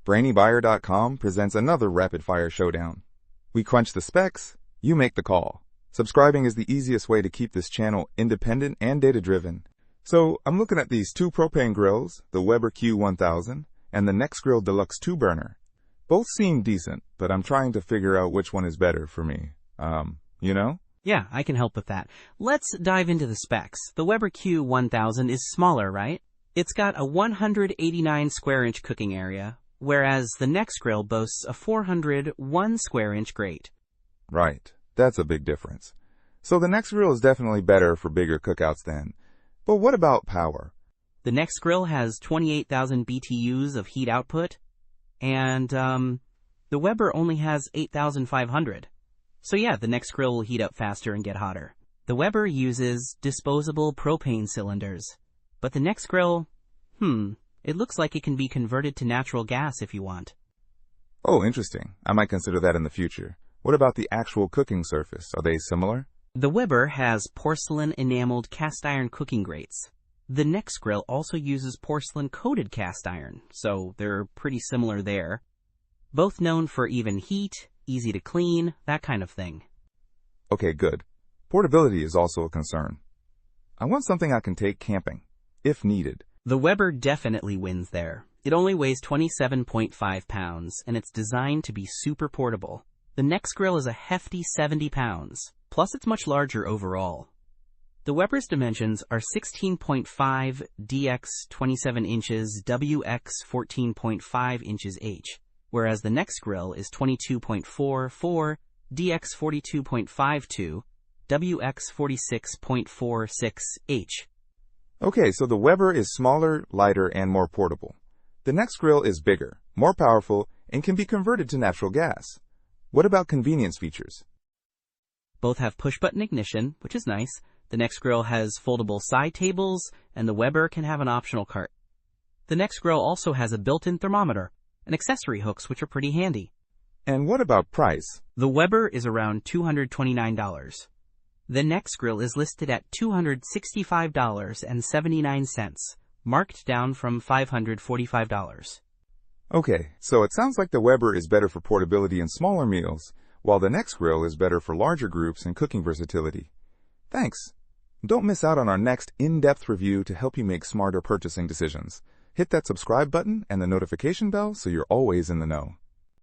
BrainyBuyer.com presents another rapid-fire showdown. We crunch the specs, you make the call. Subscribing is the easiest way to keep this channel independent and data-driven. So, I'm looking at these two propane grills, the Weber Q1000 and the Nexgrill Deluxe 2-burner. Both seem decent, but I'm trying to figure out which one is better for me. You know? Yeah, I can help with that. Let's dive into the specs. The Weber Q1000 is smaller, right? It's got a 189 square inch cooking area, whereas the Nexgrill boasts a 401 square inch grate. Right. That's a big difference. So the Nexgrill is definitely better for bigger cookouts then. But what about power? The Nexgrill has 28,000 BTUs of heat output, and the Weber only has 8,500. So yeah, the Nexgrill will heat up faster and get hotter. The Weber uses disposable propane cylinders, but the Nexgrill, it looks like it can be converted to natural gas if you want. Oh, interesting. I might consider that in the future. What about the actual cooking surface? Are they similar? The Weber has porcelain-enameled cast iron cooking grates. The Nexgrill also uses porcelain-coated cast iron, so they're pretty similar there. Both known for even heat, easy to clean, that kind of thing. Okay, good. Portability is also a concern. I want something I can take camping, if needed. The Weber definitely wins there. It only weighs 27.5 pounds, and it's designed to be super portable. The Nexgrill is a hefty 70 pounds, plus it's much larger overall. The Weber's dimensions are 16.5 dx 27 inches wx 14.5 inches h, whereas the Nexgrill is 22.44 dx 42.52 wx 46.46 h. Okay, so the Weber is smaller, lighter, and more portable. The Nexgrill is bigger, more powerful, and can be converted to natural gas. What about convenience features? Both have push-button ignition, which is nice. The Nexgrill has foldable side tables, and the Weber can have an optional cart. The Nexgrill also has a built-in thermometer and accessory hooks, which are pretty handy. And what about price? The Weber is around $229. The Nexgrill is listed at $265.79, marked down from $545. Okay, so it sounds like the Weber is better for portability in smaller meals, while the Nexgrill is better for larger groups and cooking versatility. Thanks. Don't miss out on our next in-depth review to help you make smarter purchasing decisions. Hit that subscribe button and the notification bell so you're always in the know.